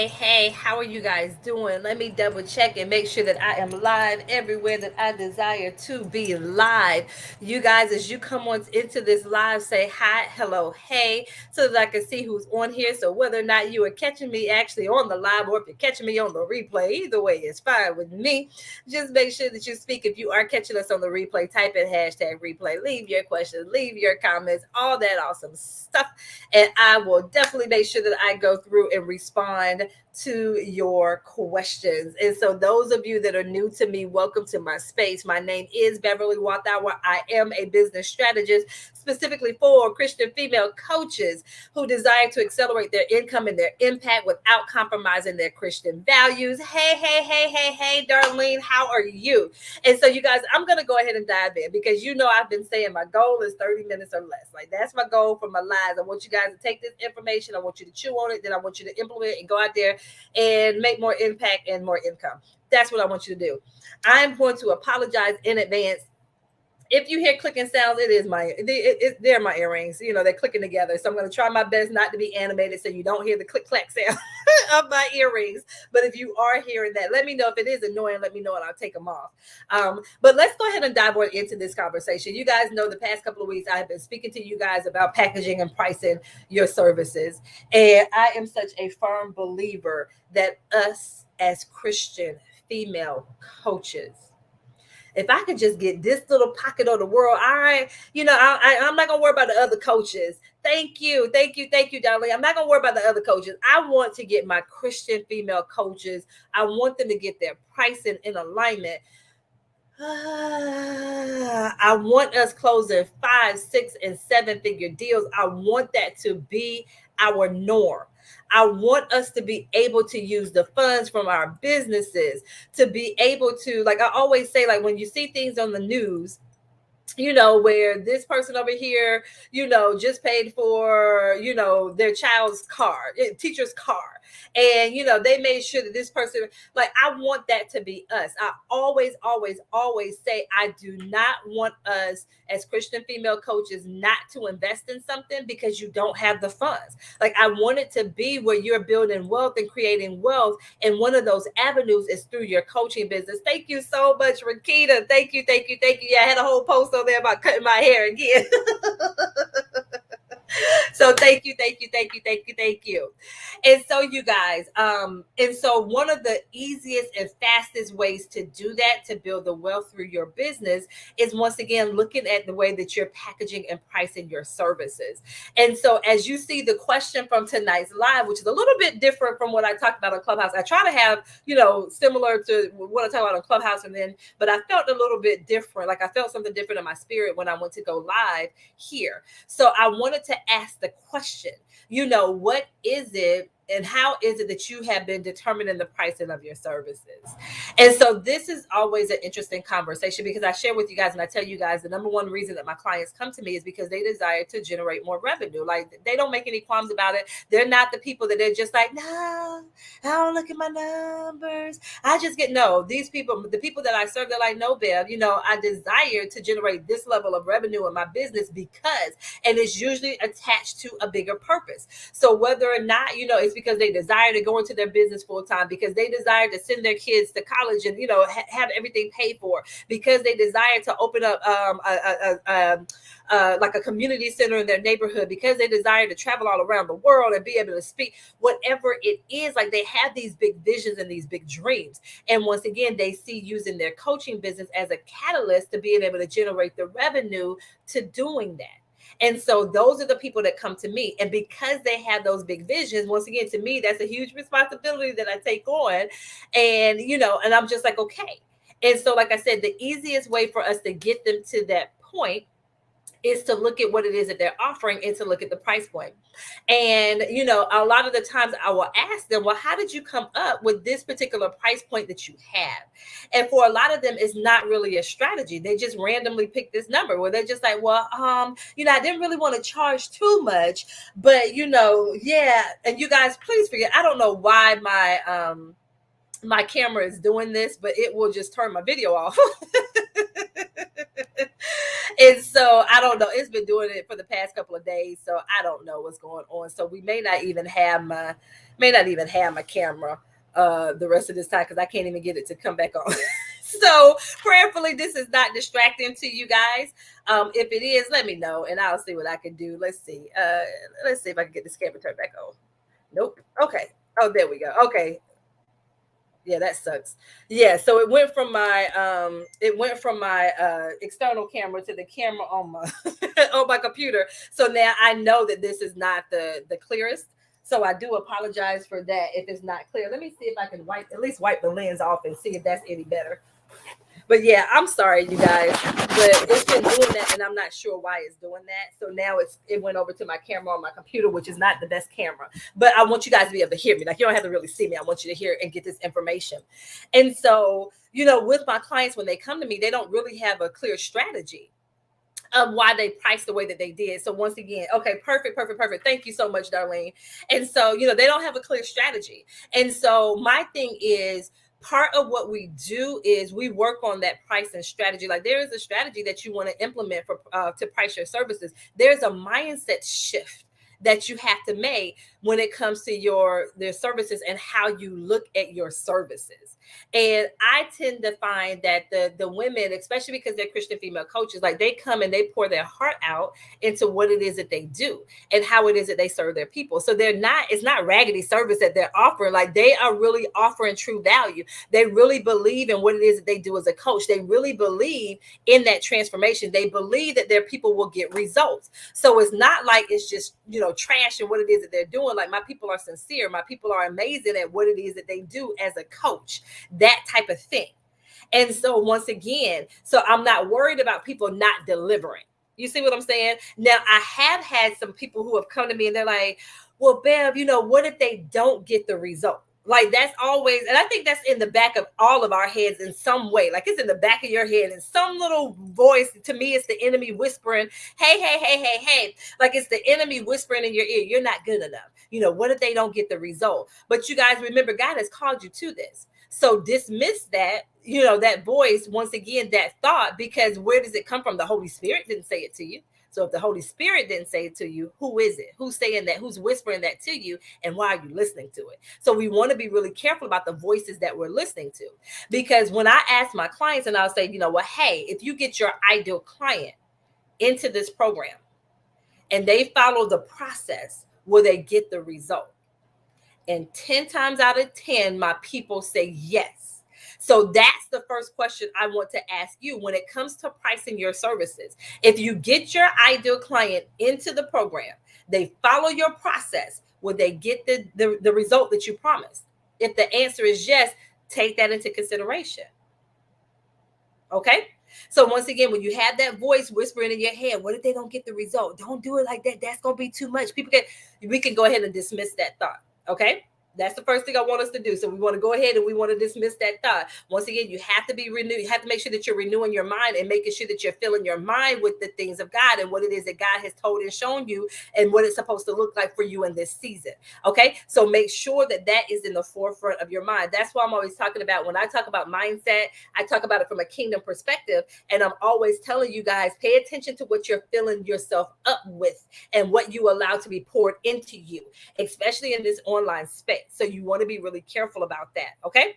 Hey, how are you guys doing? Let me double check and make sure that I am live everywhere that I desire to be live. You guys, as you come on into this live, say hi, hello, hey, so that I can see who's on here. So whether or not you are catching me actually on the live or if you're catching me on the replay, either way is fine with me. Just make sure that you speak. If you are catching us on the replay, type in hashtag replay, leave your questions, leave your comments, all that awesome stuff. And I will definitely make sure that I go through and respond to your questions. And so, those of you that are new to me, welcome to my space. My name is Beverly Walthour. I am a business strategist specifically for Christian female coaches who desire to accelerate their income and their impact without compromising their Christian values. Hey, Darlene, how are you? And so, you guys, I'm going to go ahead and dive in because I've been saying my goal is 30 minutes or less. Like, that's my goal for my lives. I want you guys to take this information, I want you to chew on it, then I want you to implement it and go out there and make more impact and more income. That's what I want you to do. I'm going to apologize in advance. If you hear clicking sounds, they're my earrings. They're clicking together. So I'm going to try my best not to be animated so you don't hear the click clack sound of my earrings. But if you are hearing that, let me know. If it is annoying, let me know and I'll take them off. But let's go ahead and dive more into this conversation. You guys know the past couple of weeks I have been speaking to you guys about packaging and pricing your services. And I am such a firm believer that us as Christian female coaches, if I could just get this little pocket of the world, all right, I'm not gonna worry about the other coaches. Thank you, darling. I'm not gonna worry about the other coaches. I want to get my Christian female coaches. I want them to get their pricing in alignment. I want us closing 5, 6, and 7-figure deals. I want that to be our norm. I want us to be able to use the funds from our businesses to be able to, like I always say, like when you see things on the news, where this person over here, just paid for, their child's car, teacher's car. And, they made sure that this person, like, I want that to be us. I always say, I do not want us as Christian female coaches not to invest in something because you don't have the funds. Like, I want it to be where you're building wealth and creating wealth. And one of those avenues is through your coaching business. Thank you so much, Rakita. Thank you. Yeah, I had a whole post on there about cutting my hair again. So thank you. And so you guys, and so one of the easiest and fastest ways to do that, to build the wealth through your business, is once again looking at the way that you're packaging and pricing your services. And so as you see the question from tonight's live, which is a little bit different from what I talked about on Clubhouse, I try to have, similar to what I talk about on Clubhouse, but I felt a little bit different. Like I felt something different in my spirit when I went to go live here. So I wanted to ask the question, what is it and how is it that you have been determining the pricing of your services? And so this is always an interesting conversation because I share with you guys and I tell you guys the number one reason that my clients come to me is because they desire to generate more revenue. Like they don't make any qualms about it. They're not the people that they're just like, no, I don't look at my numbers. I just get, no, these people, the people that I serve, they're like, no, Bev, I desire to generate this level of revenue in my business because, and it's usually attached to a bigger purpose. So whether or not, it's because they desire to go into their business full time, because they desire to send their kids to college and, have everything paid for, because they desire to open up like a community center in their neighborhood, because they desire to travel all around the world and be able to speak, whatever it is, like they have these big visions and these big dreams. And once again, they see using their coaching business as a catalyst to being able to generate the revenue to doing that. And so those are the people that come to me. And because they have those big visions, once again, to me, that's a huge responsibility that I take on. And, and I'm just like, okay. And so, like I said, the easiest way for us to get them to that point is to look at what it is that they're offering and to look at the price point. And, a lot of the times I will ask them, well, how did you come up with this particular price point that you have? And for a lot of them, it's not really a strategy. They just randomly pick this number where they're just like, well, I didn't really want to charge too much, but, yeah. And you guys, please forget, I don't know why my camera is doing this, but it will just turn my video off. And And so I don't know. It's been doing it for the past couple of days, so I don't know what's going on. So we may not even have my camera the rest of this time because I can't even get it to come back on. So prayerfully, this is not distracting to you guys. If it is, let me know and I'll see what I can do. Let's see. Let's see if I can get this camera turned back on. Nope. Okay. Oh, there we go. Okay. Yeah, that sucks. Yeah, so it went from my external camera to the camera on my on my computer. So now I know that this is not the clearest. So I do apologize for that if it's not clear. Let me see if I can at least wipe the lens off and see if that's any better. But yeah, I'm sorry, you guys, but it's been doing that, and I'm not sure why it's doing that. So now it went over to my camera on my computer, which is not the best camera. But I want you guys to be able to hear me. Like, you don't have to really see me. I want you to hear and get this information. And so, with my clients, when they come to me, they don't really have a clear strategy of why they priced the way that they did. So once again, okay, perfect. Thank you so much, Darlene. And so, they don't have a clear strategy. And so my thing is, part of what we do is we work on that pricing strategy. Like, there is a strategy that you want to implement for to price your services. There's a mindset shift that you have to make when it comes to their services and how you look at your services. And I tend to find that the women, especially because they're Christian female coaches, like, they come and they pour their heart out into what it is that they do and how it is that they serve their people. So it's not raggedy service that they're offering. Like, they are really offering true value. They really believe in what it is that they do as a coach. They really believe in that transformation. They believe that their people will get results. So it's not like it's just, trash in what it is that they're doing. Like, my people are sincere. My people are amazing at what it is that they do as a coach, that type of thing. And so once again, I'm not worried about people not delivering. You see what I'm saying? Now, I have had some people who have come to me and they're like, well, Bev, what if they don't get the result? Like, that's always, and I think that's in the back of all of our heads in some way. Like, it's in the back of your head, and some little voice, to me, it's the enemy whispering, hey. Like, it's the enemy whispering in your ear, you're not good enough. What if they don't get the result? But you guys remember, God has called you to this. So dismiss that, that voice, once again, that thought, because where does it come from? The Holy Spirit didn't say it to you. So if the Holy Spirit didn't say it to you, who is it? Who's saying that? Who's whispering that to you? And why are you listening to it? So we want to be really careful about the voices that we're listening to. Because when I ask my clients, and I'll say, hey, if you get your ideal client into this program and they follow the process, will they get the result? And 10 times out of 10, my people say yes. So that's the first question I want to ask you when it comes to pricing your services. If you get your ideal client into the program, they follow your process, will they get the result that you promised? If the answer is yes, take that into consideration. Okay? So once again, when you have that voice whispering in your head, what if they don't get the result? Don't do it like that. That's going to be too much. We can go ahead and dismiss that thought. Okay? That's the first thing I want us to do. So we want to go ahead and we want to dismiss that thought. Once again, you have to be renewed. You have to make sure that you're renewing your mind and making sure that you're filling your mind with the things of God and what it is that God has told and shown you and what it's supposed to look like for you in this season. Okay. So make sure that is in the forefront of your mind. That's why I'm always talking about, when I talk about mindset, I talk about it from a kingdom perspective. And I'm always telling you guys, pay attention to what you're filling yourself up with and what you allow to be poured into you, especially in this online space. So you want to be really careful about that. Okay.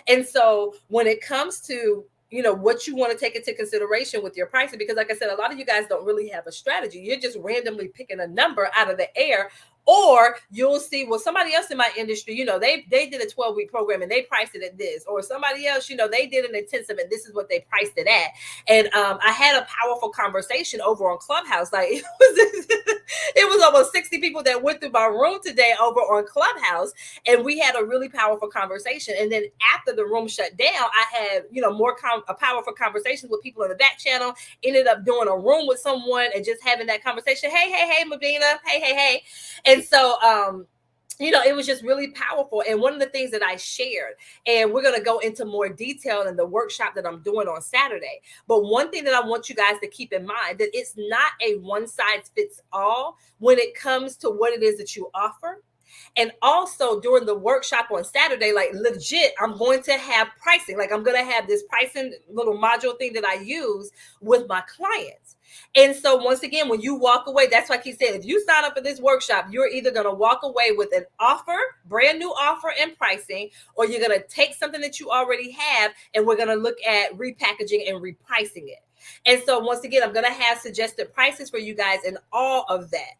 And so when it comes to, what you want to take into consideration with your pricing, because like I said, a lot of you guys don't really have a strategy. You're just randomly picking a number out of the air. Or you'll see, well, somebody else in my industry, they did a 12-week program and they priced it at this. Or somebody else, they did an intensive and this is what they priced it at. And I had a powerful conversation over on Clubhouse. Like, it was almost 60 people that went through my room today over on Clubhouse. And we had a really powerful conversation. And then after the room shut down, I had, more powerful conversations with people in the back channel. Ended up doing a room with someone and just having that conversation. Hey, Mabina. Hey. And so, it was just really powerful. And one of the things that I shared, and we're going to go into more detail in the workshop that I'm doing on Saturday. But one thing that I want you guys to keep in mind, that it's not a one size fits all when it comes to what it is that you offer. And also during the workshop on Saturday, like legit, I'm going to have pricing. Like I'm going to have this pricing little module thing that I use with my clients. And so once again, when you walk away, that's why I keep saying, if you sign up for this workshop, you're either going to walk away with an offer, brand new offer and pricing, or you're going to take something that you already have and we're going to look at repackaging and repricing it. And so once again, I'm going to have suggested prices for you guys and all of that.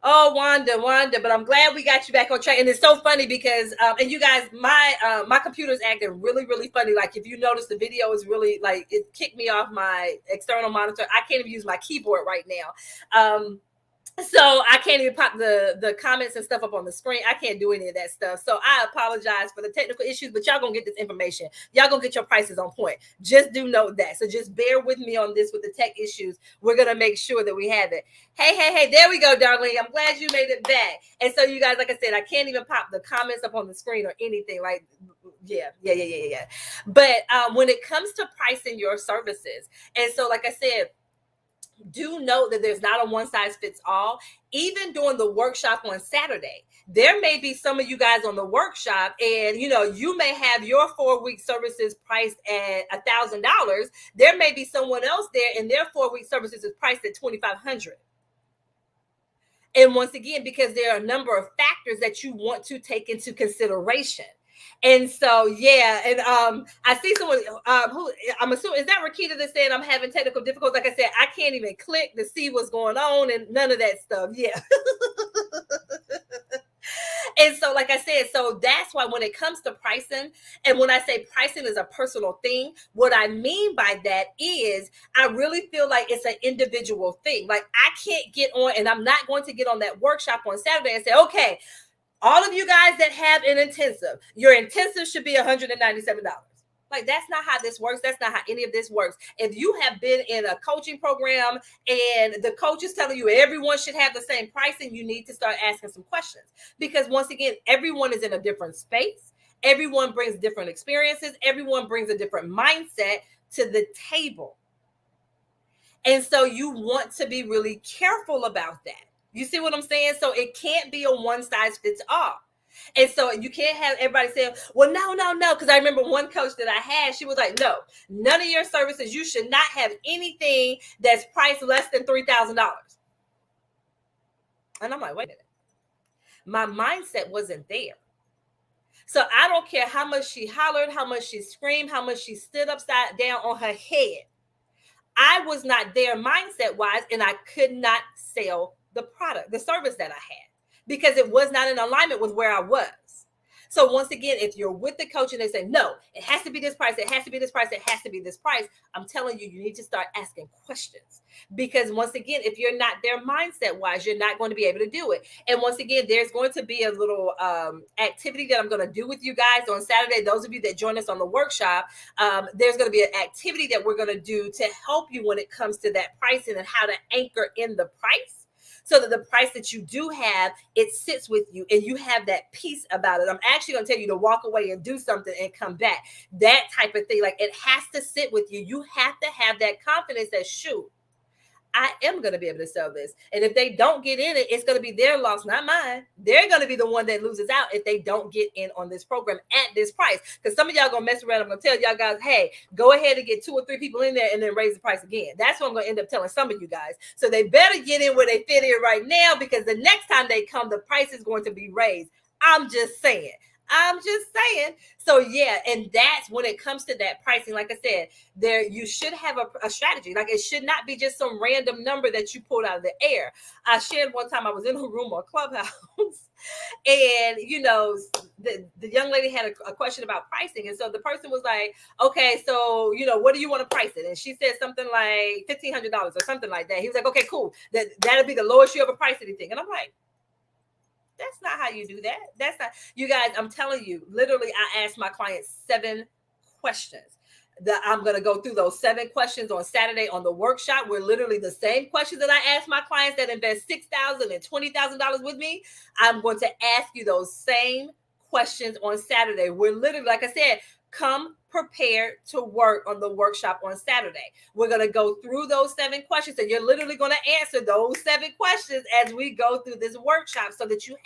Oh, Wanda, but I'm glad we got you back on track. And it's so funny because, and you guys, my computer's acting really, really funny. Like if you notice, the video is really like, it kicked me off my external monitor. I can't even use my keyboard right now. So I can't even pop the comments and stuff up on the screen. I can't do any of that stuff. So I apologize for the technical issues, but y'all gonna get this information. Y'all gonna get your prices on point. Just do note that. So just bear with me on this with the tech issues. We're gonna make sure that we have it. Hey, there we go, darling. I'm glad you made it back. And so you guys, like I said, I can't even pop the comments up on the screen or anything. Like, yeah. But when it comes to pricing your services, and so like I said, do note that there's not a one size fits all. Even during the workshop on Saturday, there may be some of you guys on the workshop, and you may have your 4-week services priced at $1,000. There may be someone else there, and their 4-week services is priced at $2,500. And once again, because there are a number of factors that you want to take into consideration. And so, yeah, and I see someone who I'm assuming, is that Rakita that's saying I'm having technical difficulties? Like I said, I can't even click to see what's going on and none of that stuff. Yeah. And so, like I said, so that's why when it comes to pricing, and when I say pricing is a personal thing, what I mean by that is I really feel like it's an individual thing. Like I can't get on, and I'm not going to get on that workshop on Saturday and say, okay, all of you guys that have an intensive, your intensive should be $197. Like that's not how this works. That's not how any of this works. If you have been in a coaching program and the coach is telling you everyone should have the same pricing, you need to start asking some questions. Because once again, everyone is in a different space. Everyone brings different experiences. Everyone brings a different mindset to the table. And so you want to be really careful about that. You see what I'm saying? So it can't be a one size fits all. And so you can't have everybody saying, well, no. Because I remember one coach that I had, she was like, no, none of your services, you should not have anything that's priced less than $3,000. And I'm like, wait a minute. My mindset wasn't there. So I don't care how much she hollered, how much she screamed, how much she stood upside down on her head. I was not there mindset wise, and I could not sell the product, the service that I had, because it was not in alignment with where I was. So once again, if you're with the coach and they say, no, it has to be this price, it has to be this price, it has to be this price, I'm telling you, you need to start asking questions. Because once again, if you're not there mindset wise, you're not going to be able to do it. And once again, there's going to be a little activity that I'm going to do with you guys on Saturday. Those of you that join us on the workshop, there's going to be an activity that we're going to do to help you when it comes to that pricing and how to anchor in the price, so that the price that you do have, it sits with you and you have that peace about it. I'm actually going to tell you to walk away and do something and come back. That type of thing. Like it has to sit with you. You have to have that confidence that, shoot, I am going to be able to sell this. And if they don't get in it, it's going to be their loss, not mine. They're going to be the one that loses out if they don't get in on this program at this price. Because some of y'all going to mess around. I'm going to tell y'all guys, hey, go ahead and get 2 or 3 people in there and then raise the price again. That's what I'm going to end up telling some of you guys. So they better get in where they fit in right now, because the next time they come, the price is going to be raised. I'm just saying. So yeah, and that's when it comes to that pricing. Like I said, there you should have a strategy. Like it should not be just some random number that you pulled out of the air. I shared one time I was in a room on Clubhouse, and the young lady had a question about pricing, and so the person was like, "Okay, so what do you want to price it?" And she said something like $1,500 or something like that. He was like, "Okay, cool. That'll be the lowest you ever price anything." And I'm like, that's not how you do that. That's not, you guys, I'm telling you, literally, I asked my clients 7 questions. I'm going to go through those 7 questions on Saturday on the workshop, where literally the same questions that I asked my clients that invest $6,000 and $20,000 with me, I'm going to ask you those same questions on Saturday. We're literally, like I said, come prepared to work on the workshop on Saturday. We're going to go through those 7 questions, and you're literally going to answer those 7 questions as we go through this workshop so that you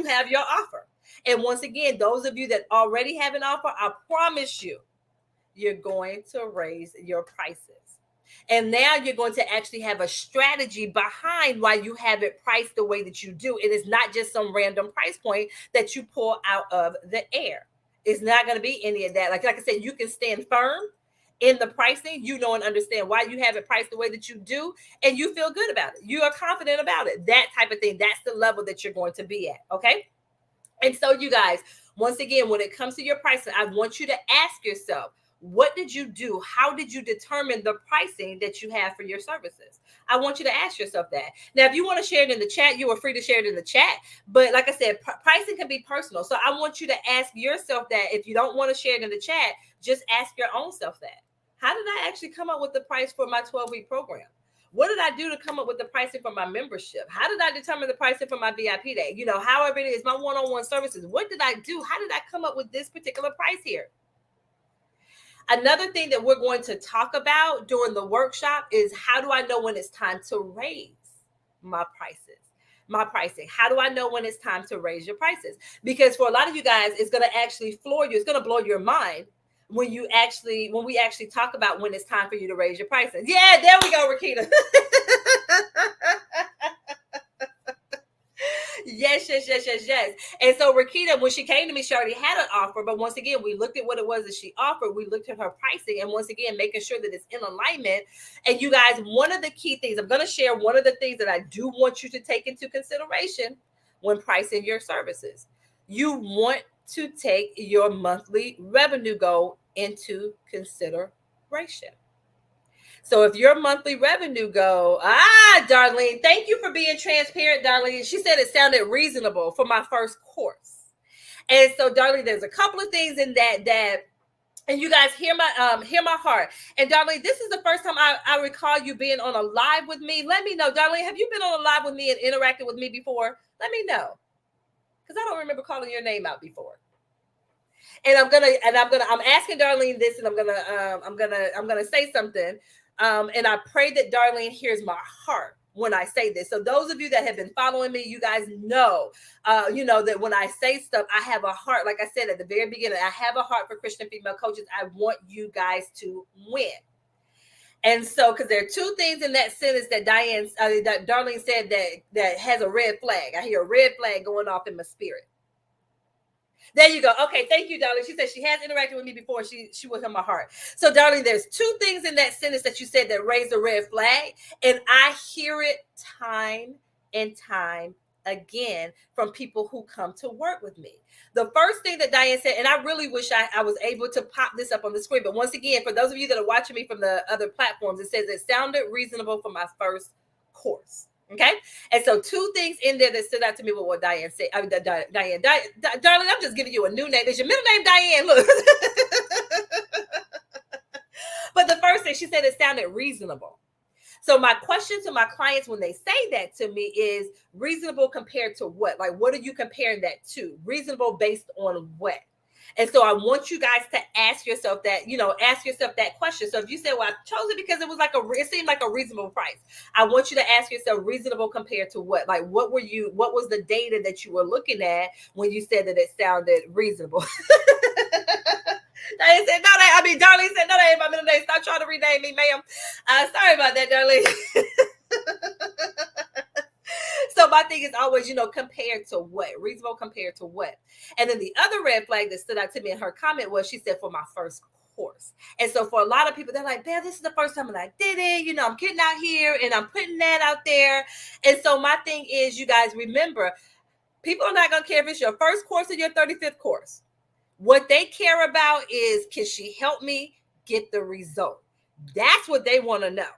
have your offer. And once again, those of you that already have an offer, I promise you're going to raise your prices. And now you're going to actually have a strategy behind why you have it priced the way that you do. It is not just some random price point that you pull out of the air. It's not going to be any of that. Like I said, you can stand firm in the pricing, and understand why you have it priced the way that you do, and you feel good about it. You are confident about it. That type of thing. That's the level that you're going to be at. Okay. And so you guys, once again, when it comes to your pricing, I want you to ask yourself, what did you do? How did you determine the pricing that you have for your services? I want you to ask yourself that. Now, if you want to share it in the chat, you are free to share it in the chat. But like I said, pricing can be personal. So I want you to ask yourself that. If you don't want to share it in the chat, just ask your own self that. How did I actually come up with the price for my 12-week program? What did I do to come up with the pricing for my membership? How did I determine the pricing for my VIP day? However it is, my one-on-one services. What did I do? How did I come up with this particular price here? Another thing that we're going to talk about during the workshop is, how do I know when it's time to raise my pricing? How do I know when it's time to raise your prices? Because for a lot of you guys, it's going to actually floor you. It's going to blow your mind when we actually talk about when it's time for you to raise your prices. Yeah, there we go, Rakita. Yes. And so Rakita, when she came to me, she already had an offer. But once again, we looked at what it was that she offered. We looked at her pricing. And once again, making sure that it's in alignment. And you guys, one of the key things, I'm going to share one of the things that I do want you to take into consideration when pricing your services. You want to take your monthly revenue goal into consideration. So if your monthly revenue goal, Darlene, thank you for being transparent, Darlene. She said it sounded reasonable for my first course. And so, Darlene, there's a couple of things in that, and you guys hear my heart. And Darlene, this is the first time I recall you being on a live with me. Let me know, Darlene, have you been on a live with me and interacted with me before? Let me know, because I don't remember calling your name out before. And I'm asking Darlene this, and I'm gonna say something. And I pray that Darlene hears my heart when I say this. So those of you that have been following me, you guys know that when I say stuff, I have a heart. Like I said at the very beginning, I have a heart for Christian female coaches. I want you guys to win. And so, because there are 2 things in that sentence that that Darlene said that has a red flag. I hear a red flag going off in my spirit. There you go. Okay, thank you, Darlene. She said she has interacted with me before. She was in my heart. So, Darlene, there's 2 things in that sentence that you said that raised a red flag, and I hear it time and time again from people who come to work with me. The first thing that Diane said, and I really wish I was able to pop this up on the screen, but once again, for those of you that are watching me from the other platforms, it says it sounded reasonable for my first course. Okay. And so 2 things in there that stood out to me with what Diane said. Diane, darling, I'm just giving you a new name. Is your middle name Diane? Look. But the first thing she said, it sounded reasonable. So my question to my clients when they say that to me is, reasonable compared to what? Like, what are you comparing that to? Reasonable based on what? And so I want you guys to ask yourself that question. So if you say, well, I chose it because it seemed like a reasonable price. I want you to ask yourself, reasonable compared to what? Like, what was the data that you were looking at when you said that it sounded reasonable? Diane said, Darlene said, no, that ain't my middle name. Stop trying to rename me, ma'am. Sorry about that, Darlene. So my thing is always, compared to what? Reasonable compared to what? And then the other red flag that stood out to me in her comment was, she said, for my first course. And so for a lot of people, they're like, man, this is the first time that I did it. I'm getting out here and I'm putting that out there. And so my thing is, you guys remember, people are not going to care if it's your first course or your 35th course. What they care about is, can she help me get the result? That's what they want to know.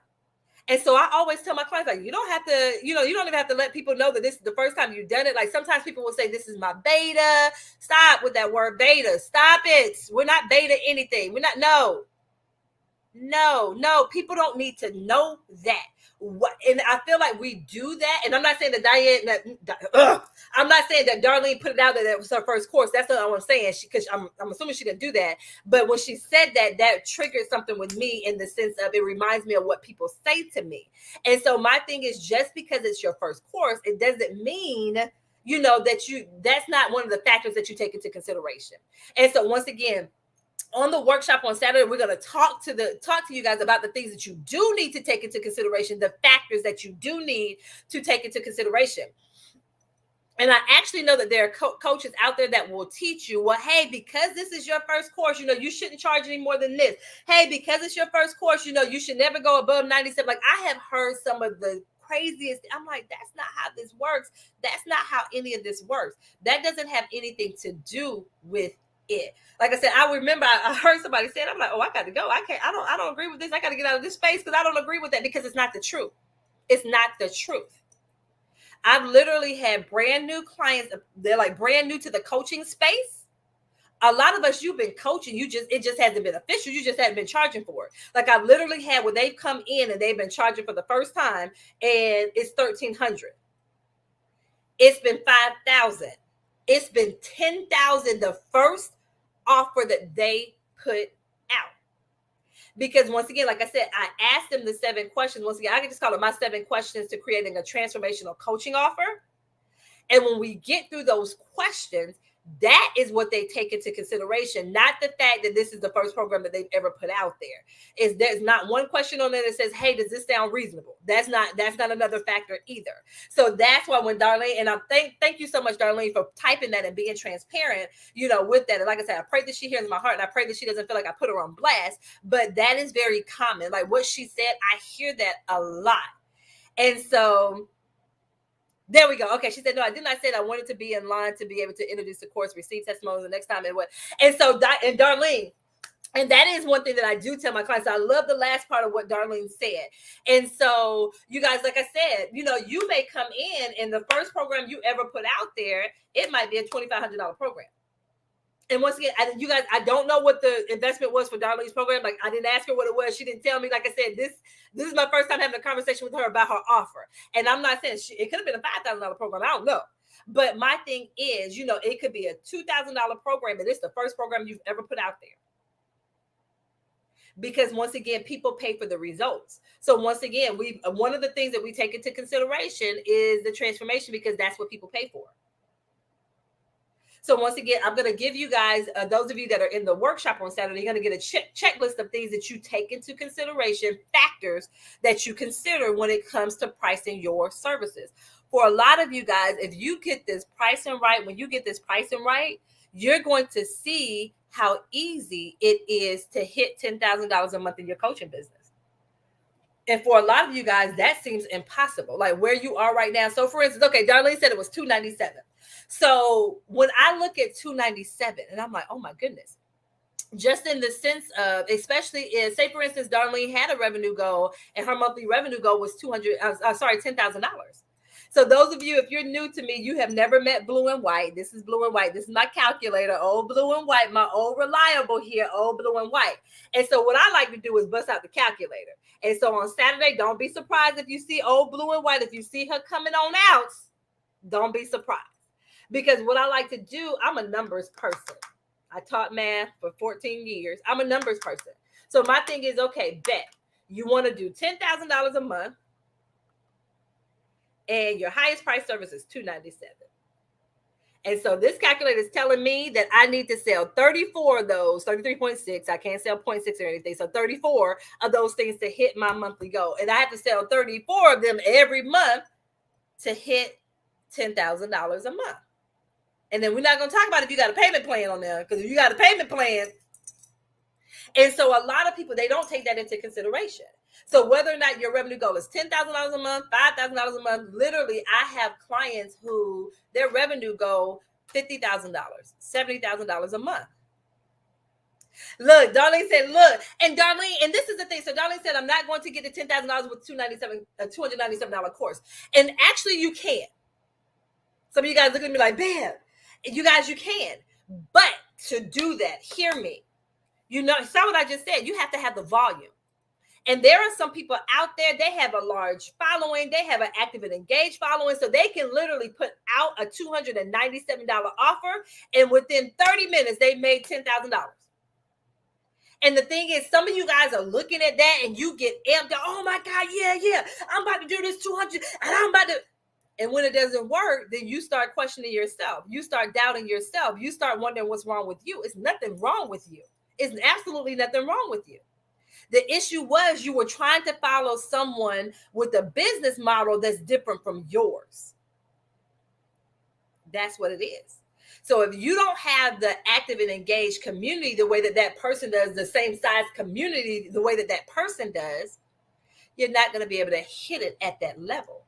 And so I always tell my clients, like, you don't have to, you don't even have to let people know that this is the first time you've done it. Like, sometimes people will say, this is my beta. Stop with that word beta. Stop it. We're not beta anything. We're not. No. People don't need to know that. And I feel like we do that. And I'm not saying I'm not saying that Darlene put it out that was her first course. That's not what I'm saying. Because I'm assuming she didn't do that. But when she said that, that triggered something with me in the sense of it reminds me of what people say to me. And so my thing is, just because it's your first course, it doesn't mean that's not one of the factors that you take into consideration. And so once again, on the workshop on Saturday, we're going to talk to you guys about the things that you do need to take into consideration, the factors that you do need to take into consideration. And I actually know that there are coaches out there that will teach you, well, hey, because this is your first course, you shouldn't charge any more than this. Hey, because it's your first course, you should never go above 97. Like, I have heard some of the craziest. I'm like, that's not how this works. That's not how any of this works. That doesn't have anything to do with it. Like I said, I remember I heard somebody say it. I'm like, oh, I got to go. I don't agree with this. I got to get out of this space because I don't agree with that, because it's not the truth. It's not the truth. I've literally had brand new clients. They're like brand new to the coaching space. A lot of us, you've been coaching. It just hasn't been official. You just haven't been charging for it. Like, I've literally had where they've come in and they've been charging for the first time, and it's $1,300. It's been $5,000. It's been $10,000. The first offer that they put out. Because once again, like I said, I asked them the 7 questions. Once again, I can just call it my 7 questions to creating a transformational coaching offer. And when we get through those questions, that is what they take into consideration, not the fact that this is the first program that they've ever put out there. There's not one question on there that says, hey, does this sound reasonable? That's not another factor either. So that's why when Darlene, and I thank you so much, Darlene, for typing that and being transparent, with that. And like I said, I pray that she hears my heart, and I pray that she doesn't feel like I put her on blast, but that is very common. Like what she said, I hear that a lot. And so there we go. Okay. She said, no, I did not say that. I wanted to be in line to be able to introduce the course, receive testimonies the next time. And so, and Darlene, and that is one thing that I do tell my clients. I love the last part of what Darlene said. And so you guys, like I said, you may come in and the first program you ever put out there, it might be a $2,500 program. And once again, you guys, I don't know what the investment was for Darlene's program. Like, I didn't ask her what it was. She didn't tell me. Like I said, this is my first time having a conversation with her about her offer. And I'm not saying it could have been a $5,000 program. I don't know. But my thing is, it could be a $2,000 program, and it's the first program you've ever put out there. Because once again, people pay for the results. So once again, one of the things that we take into consideration is the transformation, because that's what people pay for. So once again, I'm going to give you guys, those of you that are in the workshop on Saturday, you're going to get a checklist of things that you take into consideration, factors that you consider when it comes to pricing your services. For a lot of you guys, if you get this pricing right, when you get this pricing right, you're going to see how easy it is to hit $10,000 a month in your coaching business. And for a lot of you guys, that seems impossible, like where you are right now. So for instance, okay, Darlene said it was $297. So when I look at $297, and I'm like, oh my goodness, just in the sense of, especially if, say for instance, Darlene had a revenue goal and her monthly revenue goal was $10,000. So those of you, if you're new to me, you have never met Blue and White. This is Blue and White. This is my calculator, old Blue and White, my old reliable here, old Blue and White. And so what I like to do is bust out the calculator. And so on Saturday, don't be surprised if you see old Blue and White. If you see her coming on out, don't be surprised. Because what I like to do, I'm a numbers person. I taught math for 14 years. I'm a numbers person. So my thing is, okay, bet you want to do $10,000 a month, and your highest price service is $297. And so this calculator is telling me that I need to sell 34 of those, 33.6. I can't sell 0.6 or anything. So 34 of those things to hit my monthly goal. And I have to sell 34 of them every month to hit $10,000 a month. And then we're not going to talk about if you got a payment plan on there, because if you got a payment plan. And so a lot of people, they don't take that into consideration. So whether or not your revenue goal is $10,000 a month, $5,000 a month, literally, I have clients who their revenue goal $50,000, $70,000 a month. Look, Darlene said, look, and Darlene, and this is the thing. So Darlene said, I'm not going to get the $10,000 with a $297 course. And actually, you can. Some of you guys look at me like, bam, you guys, you can. But to do that, hear me. You know, saw what I just said. You have to have the volume. And there are some people out there, they have a large following, they have an active and engaged following, so they can literally put out a $297 offer, and within 30 minutes, they made $10,000. And the thing is, some of you guys are looking at that and you get amped up. Oh my God, yeah, I'm about to do this 200 and I'm about to. And when it doesn't work, then you start questioning yourself. You start doubting yourself. You start wondering what's wrong with you. It's nothing wrong with you. It's absolutely nothing wrong with you. The issue was you were trying to follow someone with a business model that's different from yours. That's what it is. So if you don't have the active and engaged community the way that that person does, the same size community the way that that person does, you're not going to be able to hit it at that level.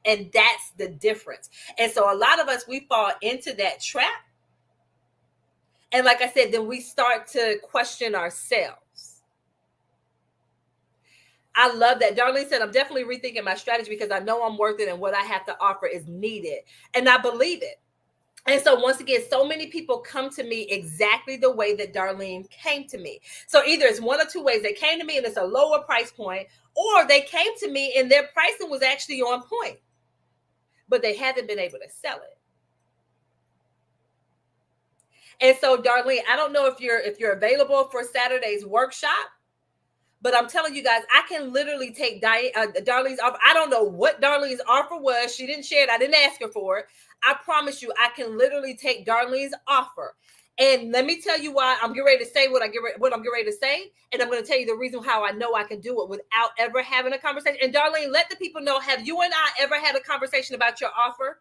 And that's the difference. And so a lot of us, we fall into that trap. And like I said, then we start to question ourselves. I love that. Darlene said, I'm definitely rethinking my strategy because I know I'm worth it and what I have to offer is needed. And I believe it. And so once again, so many people come to me exactly the way that Darlene came to me. So either it's one or two ways. They came to me and it's a lower price point, or they came to me and their pricing was actually on point, but they haven't been able to sell it. And so Darlene, I don't know if you're available for Saturday's workshop, but I'm telling you guys, I can literally take Darlene's offer. I don't know what Darlene's offer was. She didn't share it. I didn't ask her for it. I promise you, I can literally take Darlene's offer. And let me tell you why I'm getting ready to say what I'm getting ready to say. And I'm going to tell you the reason how I know I can do it without ever having a conversation. And Darlene, let the people know, have you and I ever had a conversation about your offer?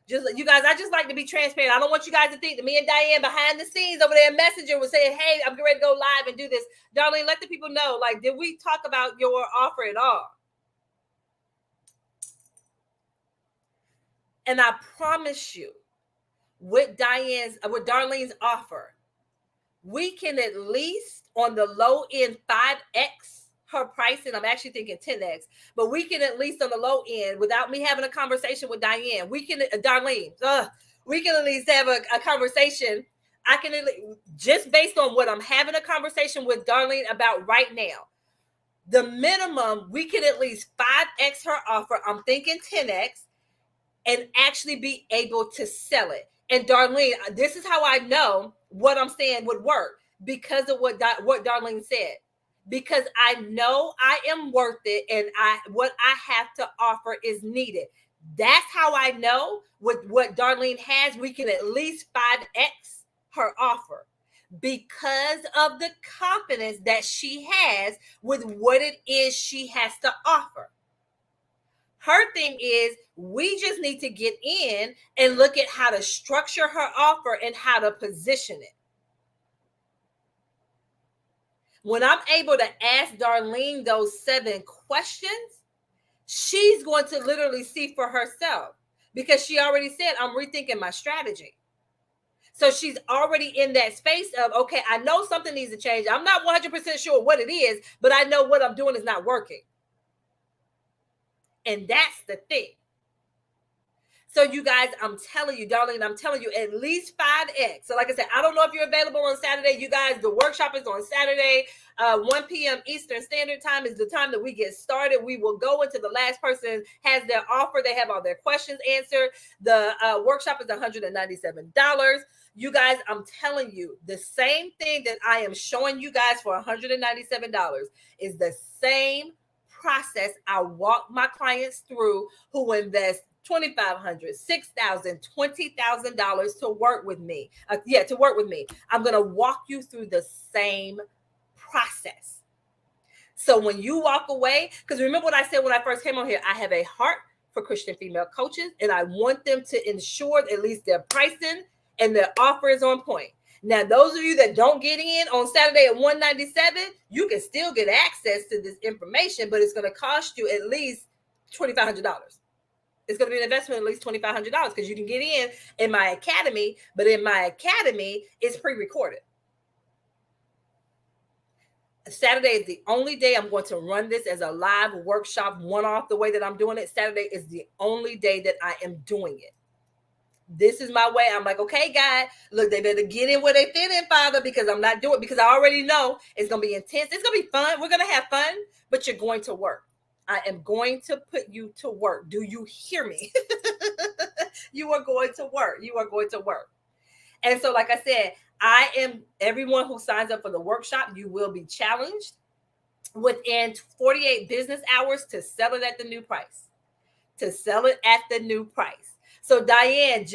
Just you guys, I just like to be transparent. I don't want you guys to think that me and Diane behind the scenes over there messenger was saying, hey, I'm getting ready to go live and do this. Darlene, let the people know, like, did we talk about your offer at all? And I promise you, with Darlene's offer, we can at least on the low end 5x her price, and I'm actually thinking 10x, but we can at least on the low end, without me having a conversation with Diane, Darlene, we can at least have a conversation. I can just based on what I'm having a conversation with Darlene about right now, the minimum we can at least 5x her offer. I'm thinking 10x, and actually be able to sell it. And Darlene, this is how I know what I'm saying would work, because of what Darlene said. Because I know I am worth it, and what I have to offer is needed. That's how I know with what Darlene has, we can at least 5x her offer, because of the confidence that she has with what it is she has to offer. Her thing is, we just need to get in and look at how to structure her offer and how to position it. When I'm able to ask Darlene those 7 questions, she's going to literally see for herself, because she already said, I'm rethinking my strategy. So she's already in that space of, okay, I know something needs to change. I'm not 100% sure what it is, but I know what I'm doing is not working. And that's the thing. So you guys, I'm telling you, Darlene, I'm telling you, at least 5x. So like I said, I don't know if you're available on Saturday. You guys, the workshop is on Saturday, 1 p.m. Eastern Standard Time is the time that we get started. We will go until the last person has their offer. They have all their questions answered. The workshop is $197. You guys, I'm telling you, the same thing that I am showing you guys for $197 is the same process I walk my clients through who invest $2,500, $6,000, $20,000 to work with me. To work with me. I'm going to walk you through the same process. So when you walk away, because remember what I said when I first came on here, I have a heart for Christian female coaches, and I want them to ensure at least their pricing and their offer is on point. Now, those of you that don't get in on Saturday at $197, you can still get access to this information, but it's going to cost you at least $2,500. It's going to be an investment of at least $2,500, because you can get in my academy, but in my academy, it's pre-recorded. Saturday is the only day I'm going to run this as a live workshop, one-off the way that I'm doing it. Saturday is the only day that I am doing it. This is my way. I'm like, okay, God, look, they better get in where they fit in, Father, because I'm not doing it, because I already know it's going to be intense. It's going to be fun. We're going to have fun, but you're going to work. I am going to put you to work. Do you hear me? You are going to work. You are going to work. And so, like I said, I am everyone who signs up for the workshop, you will be challenged within 48 business hours to sell it at the new price. To sell it at the new price. So, Diane,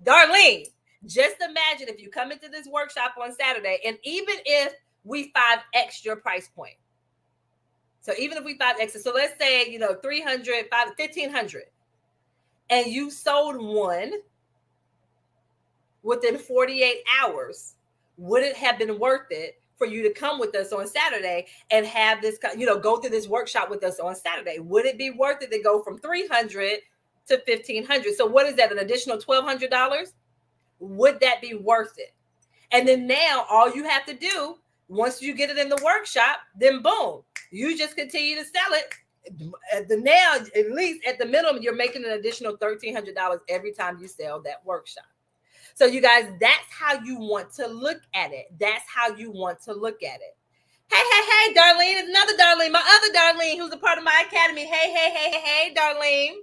Darlene, just imagine if you come into this workshop on Saturday, and even if we 5x your price point. So even if we 5x, so let's say, 300, 1,500, and you sold one within 48 hours, would it have been worth it for you to come with us on Saturday and have this, go through this workshop with us on Saturday? Would it be worth it to go from 300 to 1,500? So what is that, an additional $1,200? Would that be worth it? And then now all you have to do, once you get it in the workshop, then boom, you just continue to sell it. Now, at least at the minimum, you're making an additional $1,300 every time you sell that workshop. So you guys, that's how you want to look at it. That's how you want to look at it. Hey, Darlene, it's another Darlene, my other Darlene, who's a part of my academy. Hey, Darlene.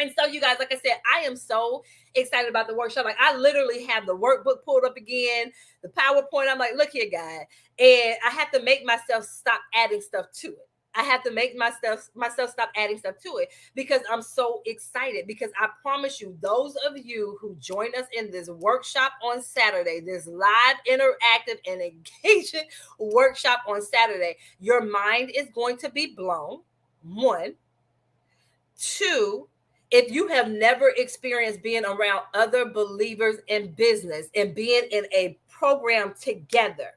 And so, you guys, like I said, I am so excited about the workshop. Like, I literally have the workbook pulled up again, the PowerPoint. I'm like, look here, guys. And I have to make myself stop adding stuff to it. I have to make myself stop adding stuff to it because I'm so excited. Because I promise you, those of you who join us in this workshop on Saturday, this live, interactive, and engaging workshop on Saturday, your mind is going to be blown. 1, 2, if you have never experienced being around other believers in business and being in a program together,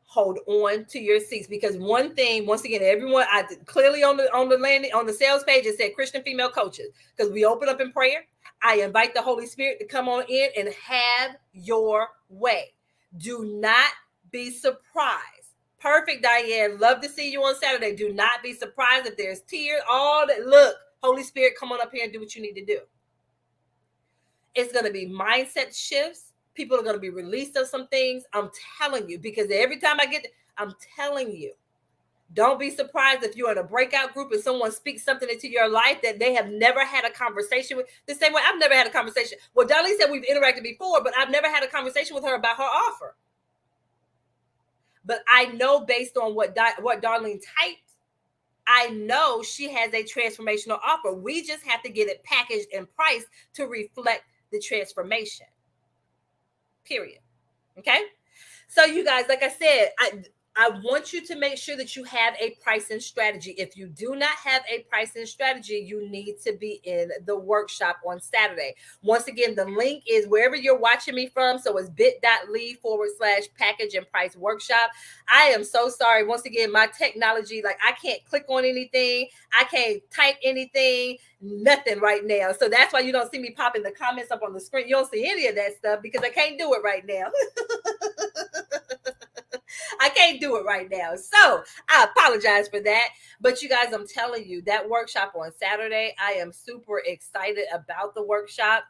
hold on to your seats, because one thing, once again, everyone, I clearly on the landing on the sales page, it said Christian female coaches, because we open up in prayer. I invite the Holy Spirit to come on in and have your way. Do not be surprised. Perfect, Diane. Love to see you on Saturday. Do not be surprised if there's tears. All that. Look, Holy Spirit, come on up here and do what you need to do. It's going to be mindset shifts. People are going to be released of some things. I'm telling you, because every time I'm telling you, don't be surprised if you're in a breakout group and someone speaks something into your life that they have never had a conversation with. The same way I've never had a conversation. Well, Darlene said we've interacted before, but I've never had a conversation with her about her offer. But I know based on what Darlene typed, I know she has a transformational offer. We just have to get it packaged and priced to reflect the transformation. Period. Okay. So you guys, like I said, I want you to make sure that you have a pricing strategy. If you do not have a pricing strategy, you need to be in the workshop on Saturday. Once again, the link is wherever you're watching me from. So it's bit.ly/package and price workshop. I am so sorry. Once again, my technology, like I can't click on anything. I can't type anything, nothing right now. So that's why you don't see me popping the comments up on the screen. You don't see any of that stuff because I can't do it right now. I can't do it right now. So I apologize for that. But you guys, I'm telling you, that workshop on Saturday, I am super excited about the workshop.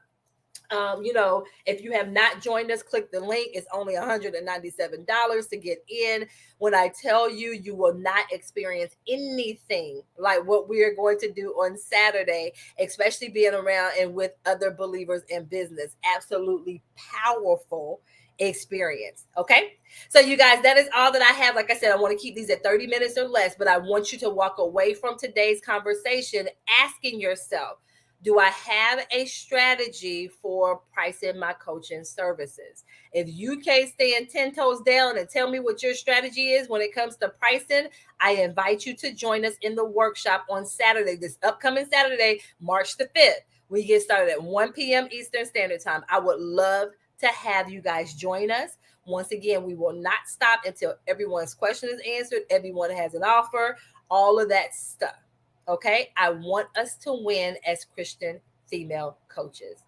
If you have not joined us, click the link. It's only $197 to get in. When I tell you, you will not experience anything like what we are going to do on Saturday, especially being around and with other believers in business. Absolutely powerful experience. Okay. So you guys, that is all that I have. Like I said, I want to keep these at 30 minutes or less, but I want you to walk away from today's conversation asking yourself, do I have a strategy for pricing my coaching services? If you can't stand 10 toes down and tell me what your strategy is when it comes to pricing, I invite you to join us in the workshop on Saturday, this upcoming Saturday, March the 5th. We get started at 1 p.m. Eastern Standard Time. I would love to have you guys join us. Once again, we will not stop until everyone's question is answered, everyone has an offer, all of that stuff. Okay, I want us to win as Christian female coaches.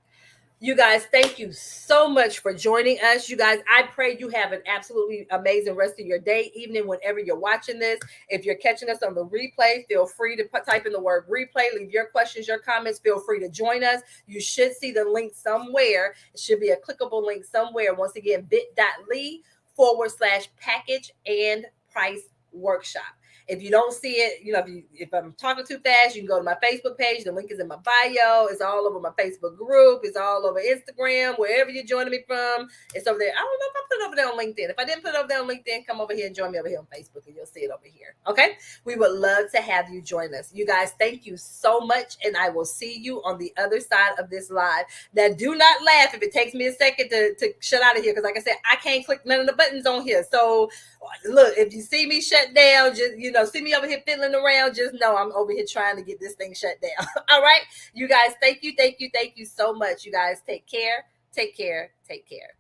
You guys, thank you so much for joining us. You guys, I pray you have an absolutely amazing rest of your day, evening, whenever you're watching this. If you're catching us on the replay, feel free to type in the word replay, leave your questions, your comments. Feel free to join us. You should see the link somewhere. It should be a clickable link somewhere. Once again, bit.ly/package and price workshop. If you don't see it, if I'm talking too fast, you can go to my Facebook page. The link is in my bio. It's all over my Facebook group. It's all over Instagram, wherever you're joining me from. It's over there. I don't know if I put it over there on LinkedIn. If I didn't put it over there on LinkedIn, come over here and join me over here on Facebook, and you'll see it over here. Okay? We would love to have you join us. You guys, thank you so much, and I will see you on the other side of this live. Now, do not laugh if it takes me a second to shut out of here, because like I said, I can't click none of the buttons on here. So look, if you see me shut down, just see me over here fiddling around, just know I'm over here trying to get this thing shut down. All right, you guys, thank you so much. You guys, take care, take care, take care.